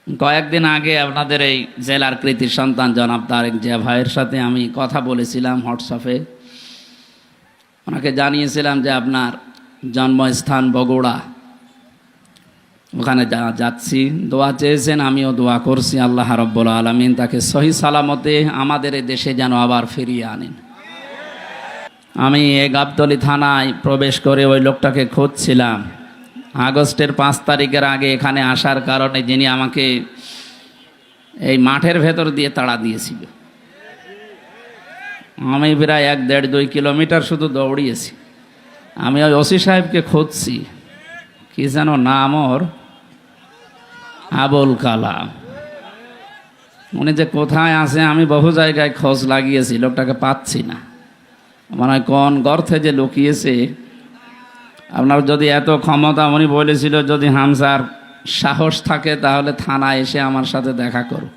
কয়েকদিন আগে আপনাদের এই জেলার কৃতি সন্তান জনাব তারেক জিয়া ভাইয়ের সাথে আমি কথা বলেছিলাম হোয়াটসঅ্যাপে। ওনাকে জানিয়েছিলাম যে আপনার জন্মস্থান বগুড়া, ওখানে যাচ্ছি। দোয়া চেয়েছেন, আমিও দোয়া করছি আল্লাহ রাব্বুল আলামিন তাকে সহি সালামতে আমাদের এই দেশে যেন আবার ফিরিয়ে আনেন। আমি এই গাবতলী থানায় প্রবেশ করে ওই লোকটাকে খুঁজছিলাম। আগস্টের 5 তারিখের আগে এখানে আসার কারণে যিনি আমাকে এই মাঠের ভেতর দিয়ে তাড়া দিয়েছিল, আমি প্রায় 1-1.5-2 কিলোমিটার শুধু দৌড়িয়েছি। আমি ওই ওসি সাহেবকে খুঁজছি, কি যেন নাম ওর, আবুল কালাম। উনি যে কোথায় আছে আমি বহু জায়গায় খোঁজ লাগিয়েছি, লোকটাকে পাচ্ছি না। মনে হয় কোন গর্তে যে লুকিয়েছে। আপনার যদি এত ক্ষমতা, উনি বলেছিল যদি হামজার সাহস থাকে তাহলে থানায় এসে আমার সাথে দেখা করুক।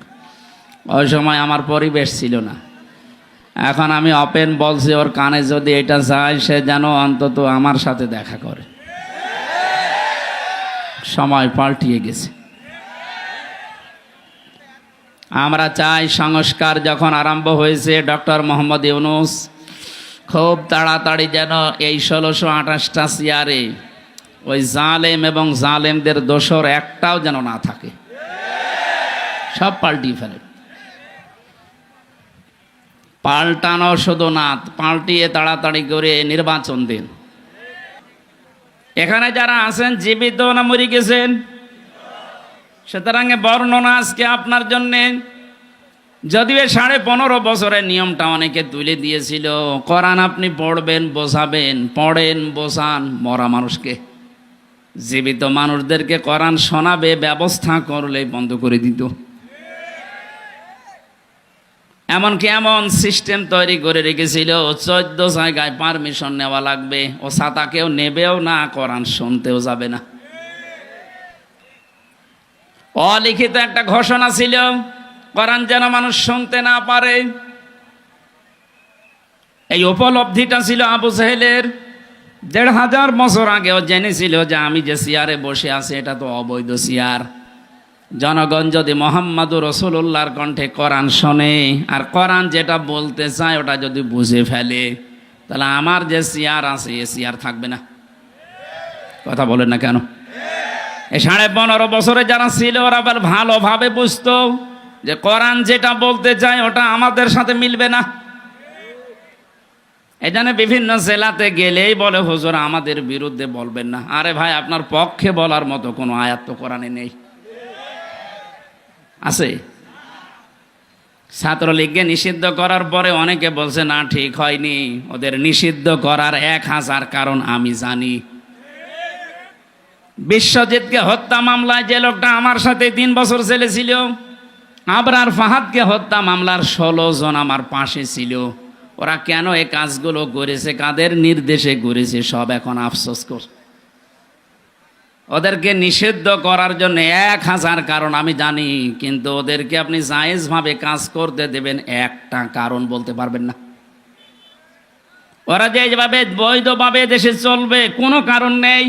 ওই সময় আমার পরিবেশ ছিল না। এখন আমি ওপেন বলছি, ওর কানে যদি এটা যায় সে যেন অন্তত আমার সাথে দেখা করে। সময় পাল্টিয়ে গেছে। আমরা চাই সংস্কার যখন আরম্ভ হয়েছে ডক্টর মোহাম্মদ ইউনূস খুব তাড়াতাড়ি যেন এই 1628টা সিয়ারে ওই জালেম এবং জালেমদের দোসর একটাও যেন না থাকে, সব পাল্টিয়ে ফেলে। পাল্টানো শুধু না, পাল্টিয়ে তাড়াতাড়ি করে নির্বাচন দিন। এখানে যারা আছেন জীবিত না মরে গেছেন, সুতরাং বর্ণনা আজকে আপনার জন্যে। যদিও 15.5 বছরের নিয়মটা অনেকে তুলে দিয়েছিল, কোরআন আপনি পড়বেন বোঝাবেন, পড়েন বোঝান মরা মানুষকে। জীবিত মানুষদেরকে কোরআন শোনাবে ব্যবস্থা করলেই বন্ধ করে দিত। এমনকি এমন সিস্টেম তৈরি করে রেখেছিল 14 জায়গায় পারমিশন নেওয়া লাগবে। ও ছাতা কেউ নেবেও না, কোরআন শুনতেও যাবে না। অলিখিত একটা ঘোষণা ছিল, কোরআন যেন মানুষ শুনতে না পারে। এই উপলব্ধিটা ছিল আবু জেহেলের। 1500 বছর আগেও জেনেছিল যে আমি যে চেয়ারে বসে আছি এটা তো অবৈধ চেয়ার। জনগণ যদি মোহাম্মদুর রাসূলুল্লাহর কণ্ঠে কোরআন শোনে আর কোরআন যেটা বলতে চায় ওটা যদি বুঝে ফেলে, তাহলে আমার যে চেয়ার আছে এ চেয়ার থাকবে না। কথা বলেন না কেন? এই 15.5 বছরে যারা ছিল ওরা আবার ভালোভাবে বুঝতো যে কোরআন যেটা বলতে চায় ওটা আমাদের সাথে মিলবে না। এখানে বিভিন্ন জেলাতে গেলেই বলে হুজুর আমাদের বিরুদ্ধে বলবেন না। আরে ভাই, আপনার পক্ষে বলার মতো কোনো আয়াত তো কোরআনে নেই। আছে? ছাত্রলীগকে নিষিদ্ধ করার পরে অনেকে বলছে না ঠিক হয়নি। ওদের নিষিদ্ধ করার 1000 কারণ আমি জানি। বিশ্বজিৎকে হত্যা মামলায় যে লোকটা আমার সাথে 3 বছর জেলে ছিল, আবরার ফাহাদকে হত্যা মামলার 16 জন আমার পাশে ছিল। ওরা কেন এই কাজগুলো করেছে, কাদের নির্দেশে করেছে, সব এখন আফসোস করছে। ওদেরকে নিষিদ্ধ করার জন্য 1000 কারণ আমি জানি, কিন্তু ওদেরকে আপনি জায়েজভাবে কাজ করতে দেবেন একটা কারণ বলতে পারবেন না। ওরা যে যেভাবে বৈধভাবে দেশে চলবে কোনো কারণ নেই।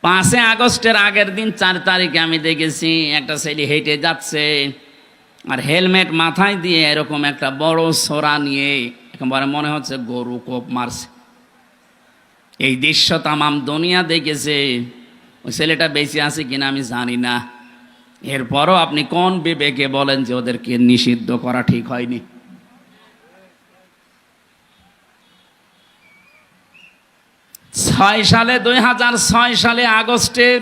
5 আগস্টের আগের দিন 4 তারিখে আমি দেখেছি একটা ছেলে হেঁটে যাচ্ছে আর হেলমেট মাথায় দিয়ে এরকম একটা বড় ছোরা নিয়ে একেবারে মনে হচ্ছে গরু কোপ মারছে। এই দৃশ্য তামাম দুনিয়া দেখেছে। ওই ছেলেটা বেঁচে আছে কিনা আমি জানি না। এরপরও আপনি কোন বিবেকে বলেন যে ওদেরকে নিষিদ্ধ করা ঠিক হয়নি? সালে 2006 সালে আগস্টের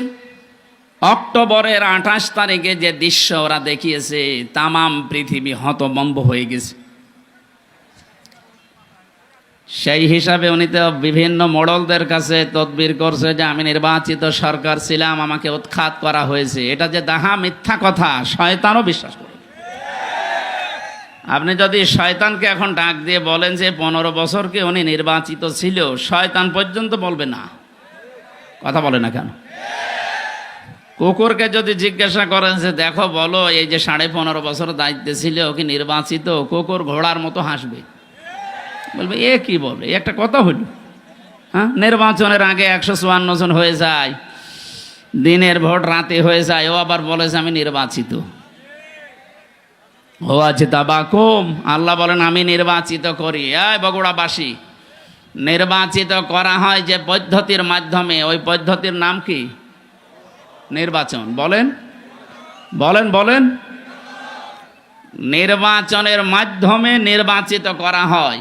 অক্টোবরের 28 তারিখে যে দৃশ্য ওরা দেখিয়েছে, তামাম পৃথিবী হতভম্ব হয়ে গেছে। সেই হিসাবে উনি তো বিভিন্ন মোড়লদের কাছে তদবির করছে যে আমি নির্বাচিত সরকার ছিলাম, আমাকে উৎখাত করা হয়েছে। এটা যে দাহা মিথ্যা কথা, শয়তানও বিশ্বাস করে। আপনি যদি শয়তানকে এখন ডাক দিয়ে বলেন যে 15 বছরকে উনি নির্বাচিত ছিল, শয়তান পর্যন্ত বলবে না। কথা বলে না কেন? কুকুরকে যদি জিজ্ঞাসা করেন যে দেখো বলো এই যে 15.5 বছর দায়িত্বে ছিল ওকে নির্বাচিত, কুকুর ঘোড়ার মতো হাসবে, বলবে এ কি বলে, একটা কথা হইল। হ্যাঁ, নির্বাচনের আগে 154 জন হয়ে যায়, দিনের ভোট রাতে হয়ে যায়, ও আবার বলেছে আমি নির্বাচিত। ও আছে তাবাকুম, আল্লাহ বলেন আমি নির্বাচিত করি। এই বগুড়াবাসী, নির্বাচিত করা হয় যে পদ্ধতির মাধ্যমে, ওই পদ্ধতির নাম কি? নির্বাচন। বলেন বলেন বলেন। নির্বাচনের মাধ্যমে নির্বাচিত করা হয়।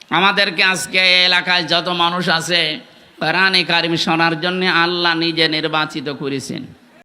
আমাদেরকে আজকে এলাকায় যত মানুষ আছে কোরআনে কারিম শোনার জন্য আল্লাহ নিজে নির্বাচিত করেছেন।